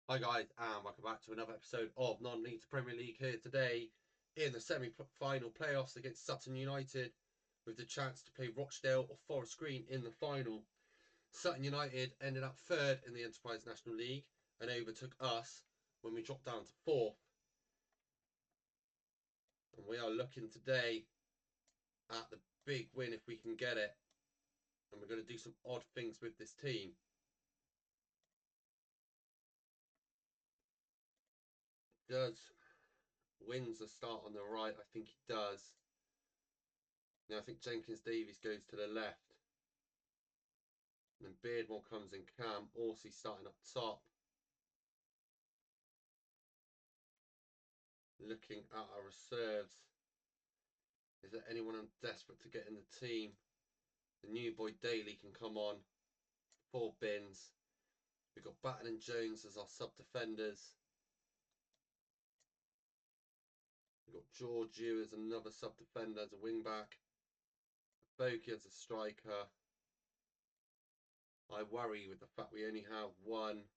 Hi guys, and welcome back to another episode of Non-League Premier League here today in the semi-final playoffs against Sutton United with the chance to play Rochdale or Forest Green in the final. Sutton United ended up third in the Enterprise National League and overtook us when we dropped down to fourth. And we are looking today at the big win if we can get it. And we're going to do some odd things with this team. Does Windsor start on the right? I think he does. Now I think Jenkins Davies goes to the left. And then Beardmore comes in cam. Orsi starting up top. Looking at our reserves. Is there anyone I'm desperate to get in the team? The new boy Daly can come on. 4 bins. We've got Batten and Jones as our sub-defenders. We've got Georgiou as another sub-defender, as a wing-back. Boki as a striker. I worry with the fact we only have one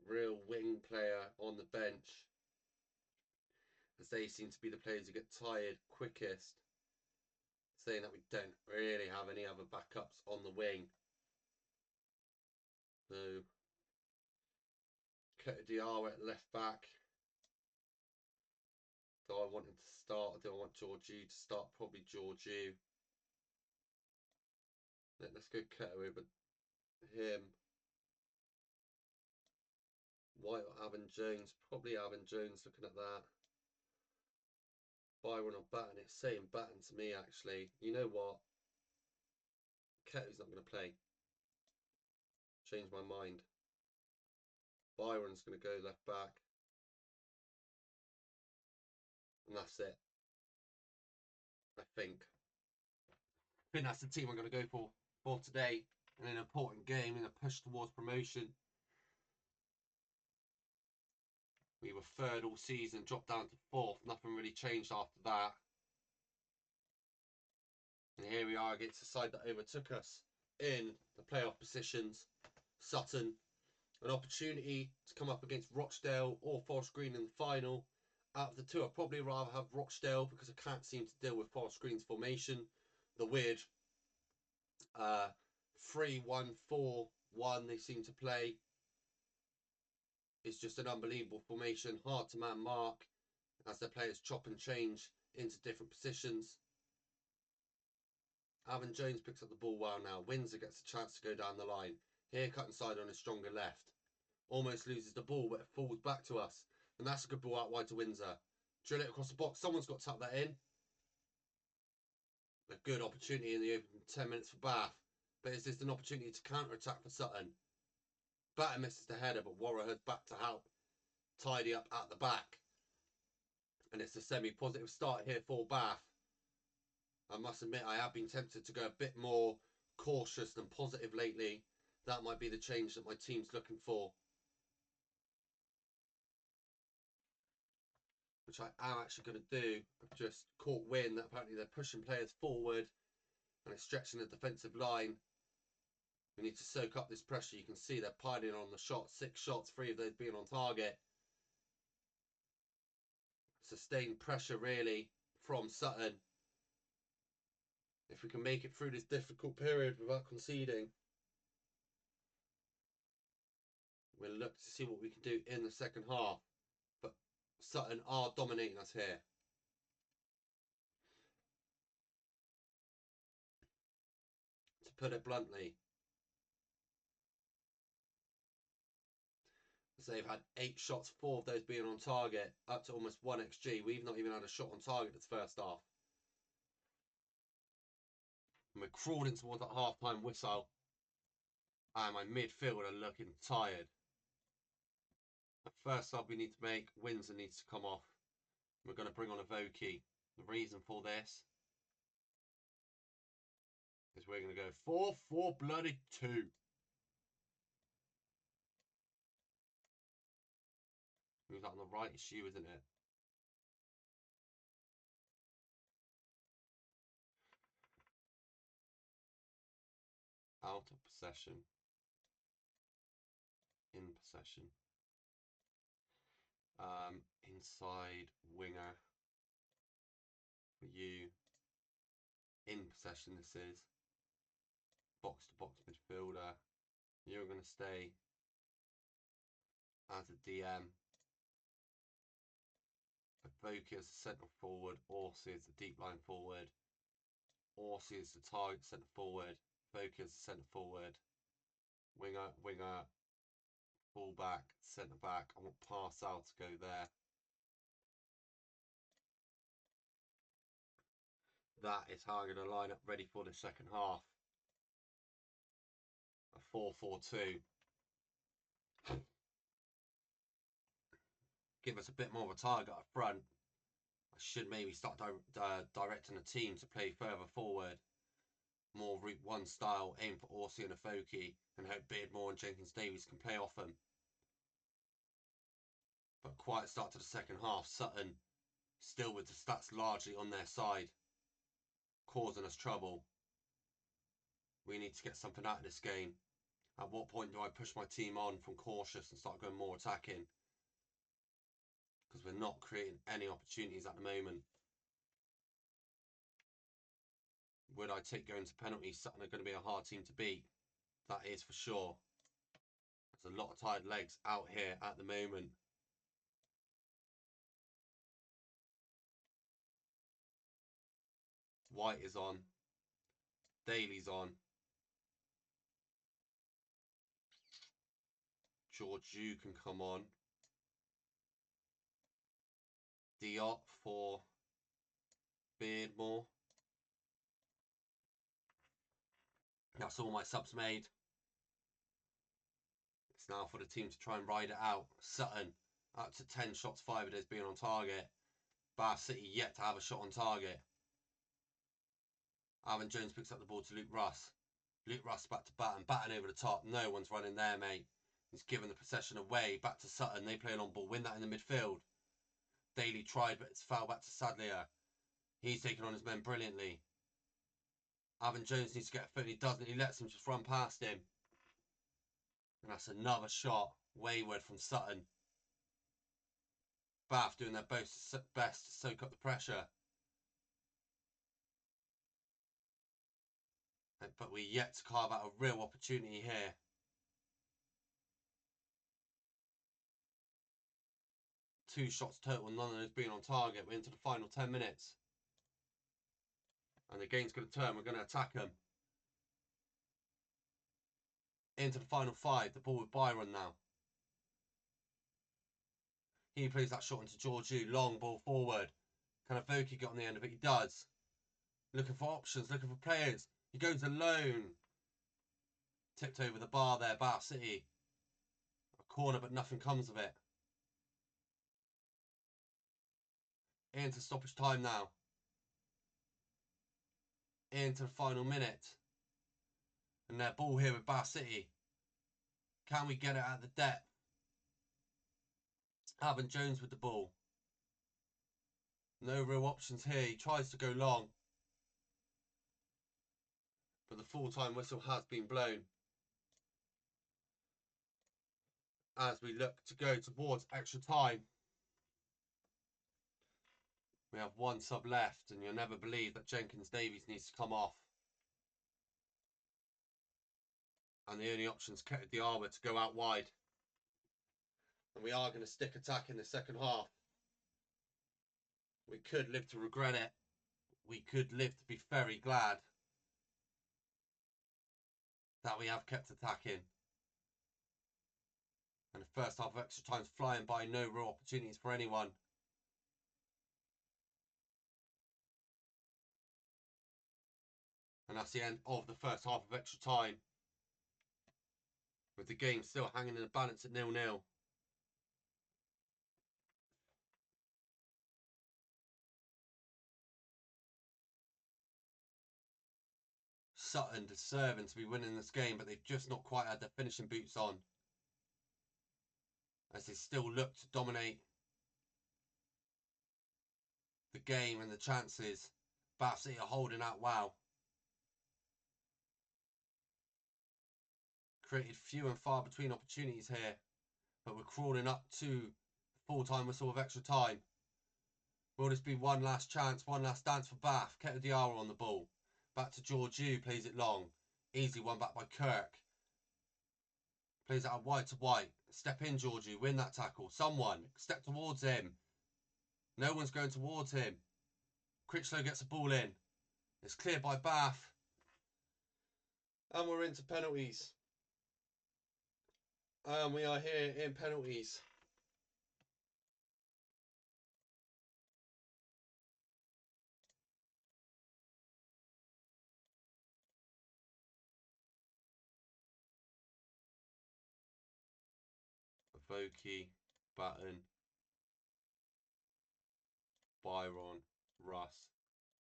real wing player on the bench, as they seem to be the players who get tired quickest, saying that we don't really have any other backups on the wing. So, Diarra at left back. Do I want him to start, or do I want Georgiou to start? Probably Georgiou. Let's go Keto over him. White or Avon Jones? Probably Avon Jones, looking at that. Byron or Batten? It's saying Batten to me, actually. You know what? Keto's not going to play. Change my mind. Byron's going to go left back. And that's it. I think. That's the team I'm going to go for today in an important game in a push towards promotion. We were third all season, dropped down to fourth. Nothing really changed after that. And here we are against the side that overtook us in the playoff positions. Sutton. An opportunity to come up against Rochdale or Forest Green in the final. Out of the two, I'd probably rather have Rochdale because I can't seem to deal with Forest Green's formation. The weird 3-1-4-1 they seem to play. It's just an unbelievable formation, hard to man mark as their players chop and change into different positions. Avon Jones picks up the ball well now. Windsor gets a chance to go down the line. Here cut inside on his stronger left. Almost loses the ball, but it falls back to us. And that's a good ball out wide to Windsor. Drill it across the box. Someone's got to tuck that in. A good opportunity in the open 10 minutes for Bath. But is this an opportunity to counter-attack for Sutton? Batten misses the header, but Warrahur's back to help tidy up at the back. And it's a semi-positive start here for Bath. I must admit, I have been tempted to go a bit more cautious than positive lately. That might be the change that my team's looking for. Which I am actually going to do. I've just caught wind that apparently they're pushing players forward and it's stretching the defensive line. We need to soak up this pressure. You can see they're piling on the shots. 6 shots, 3 of those being on target. Sustained pressure really from Sutton. If we can make it through this difficult period without conceding, we'll look to see what we can do in the second half. But Sutton are dominating us here. To put it bluntly, so they've had 8 shots, 4 of those being on target, up to almost 1 XG. We've not even had a shot on target this first half. And we're crawling towards that half-time whistle. And my midfield are looking tired. The first sub we need to make, Windsor needs to come off. We're going to bring on a Voki. The reason for this is we're going to go 4-4-2. Who's that on the right? It's you, isn't it? Out of possession. In possession. Inside winger for you. In possession, this is. Box to box midfielder. You're going to stay as a DM. Avoki as the centre forward. Orsi as the deep line forward. Orsi as the target centre forward. Avoki as the centre forward. Winger, full back, centre back. I want Parcel to go there. That is how I'm going to line up ready for the second half. A 4-4-2. Give us a bit more of a target up front. I should maybe start directing the team to play further forward. More Route 1 style, aim for Orsi and Afoki, and hope Beardmore and Jenkins Davies can play off them. But quiet start to the second half. Sutton still with the stats largely on their side, causing us trouble. We need to get something out of this game. At what point do I push my team on from cautious and start going more attacking? Because we're not creating any opportunities at the moment. Would I take going to penalties? Sutton are going to be a hard team to beat. That is for sure. There's a lot of tired legs out here at the moment. White is on. Daly's on. Georgiou can come on. Diop for Beardmore. That's all my subs made. It's now for the team to try and ride it out. Sutton up to 10 shots, 5 of those being on target. Bath City yet to have a shot on target. Alvin Jones picks up the ball to Luke Russ. Luke Russ back to Batten. Batten over the top. No one's running there, mate. He's given the possession away. Back to Sutton. They play a long ball. Win that in the midfield. Daly tried, but it's foul back to Sadlier. He's taken on his men brilliantly. Alvin Jones needs to get a foot. He doesn't. He lets him just run past him. And that's another shot. Wayward from Sutton. Bath doing their best to soak up the pressure. But we're yet to carve out a real opportunity here. Two shots total, none of those being on target. We're into the final 10 minutes. And the game's going to turn. We're going to attack them. Into the final 5. The ball with Byron now. He plays that shot into Georgiou. Long ball forward. Can Avoki get on the end of it? He does. Looking for options. Looking for players. He goes alone. Tipped over the bar there. Bath City. A corner, but nothing comes of it. Into stoppage time now. Into the final minute. And their ball here with Bath City. Can we get it at the depth? Alvin Jones with the ball. No real options here. He tries to go long. But the full-time whistle has been blown. As we look to go towards extra time. We have one sub left, and you'll never believe that Jenkins Davies needs to come off. And the only option's Ketty Diarra to go out wide. And we are going to stick attack in the second half. We could live to regret it. We could live to be very glad that we have kept attacking. And the first half of extra time's flying by. No real opportunities for anyone. And that's the end of the first half of extra time. With the game still hanging in the balance at 0-0. Sutton deserving to be winning this game, but they've just not quite had their finishing boots on. As they still look to dominate the game and the chances. Bath City are holding out well. Created few and far between opportunities here, but we're crawling up to the Full-time whistle with extra time. Will this be one last chance, one last dance for Bath? Keto Diarra on the ball. Back to Georgiou, plays it long. Easily won back by Kirk. Plays it out wide to White. Step in, Georgiou. Win that tackle. Someone. Step towards him. No one's going towards him. Critchlow gets the ball in. It's cleared by Bath. And we're into penalties. And we are here in penalties. Voki, Button, Byron, Russ,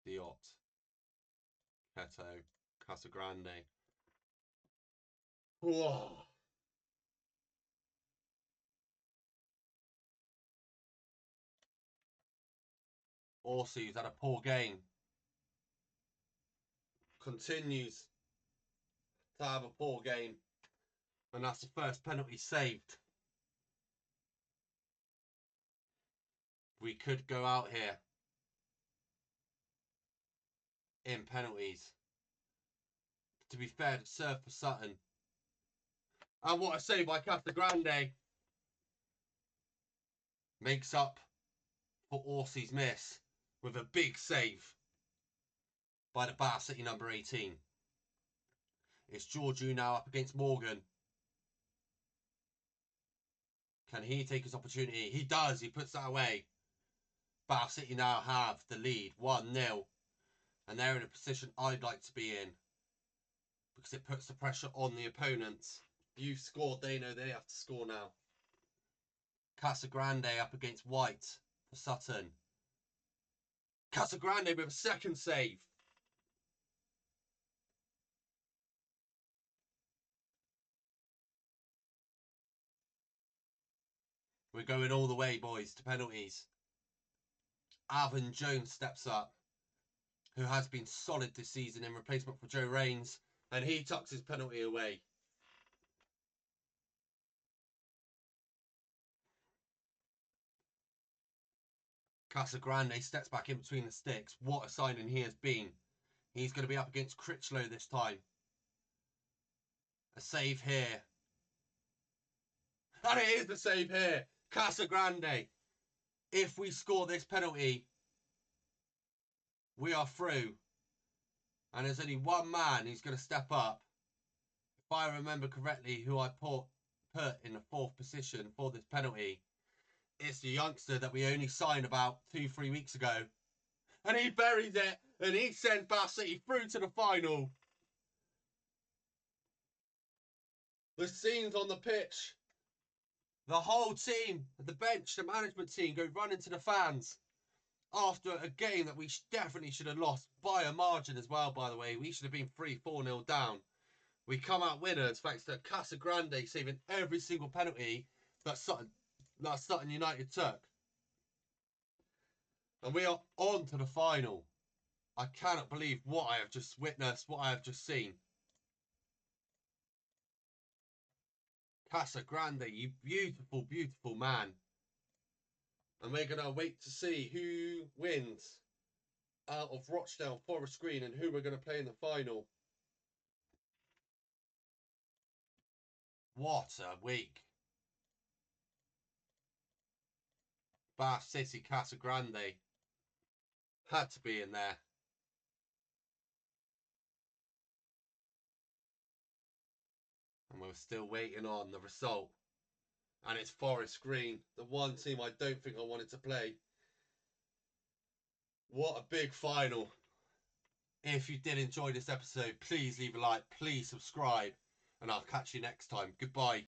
Diot, Keto, Casagrande. Whoa. Orsi's had a poor game. Continues to have a poor game. And that's the first penalty saved. We could go out here in penalties. To be fair, to serve for Sutton. And what a save by Casagrande. Makes up for Orsi's miss with a big save by the Bath City number 18. It's Georgiou now up against Morgan. Can he take his opportunity? He does. He puts that away. Bath City now have the lead 1-0. And they're in a position I'd like to be in. Because it puts the pressure on the opponents. You've scored. They know they have to score now. Casagrande up against White for Sutton. Casagrande with a second save. We're going all the way, boys, to penalties. Alvin Jones steps up, who has been solid this season in replacement for Joe Rains, and he tucks his penalty away. Casagrande steps back in between the sticks. What a signing he has been. He's going to be up against Critchlow this time. A save here. And it is the save here. Casagrande. If we score this penalty, we are through. And there's only one man who's going to step up. If I remember correctly, who I put in the 4th position for this penalty, it's the youngster that we only signed about 2-3 weeks ago. And he buries it, and he sends Bath City through to the final. The scenes on the pitch. The whole team, the bench, the management team go running to the fans after a game that we definitely should have lost by a margin as well, by the way. We should have been 3-4-0 down. We come out winners thanks to Casagrande saving every single penalty that Sutton United took. And we are on to the final. I cannot believe what I have just witnessed, what I have just seen. Casagrande, you beautiful, beautiful man. And we're going to wait to see who wins out of Rochdale, Forest Green, and who we're going to play in the final. What a week. Bath City, Casagrande. Had to be in there. And we're still waiting on the result. And it's Forest Green, the one team I don't think I wanted to play. What a big final. If you did enjoy this episode, please leave a like, please subscribe, and I'll catch you next time. Goodbye.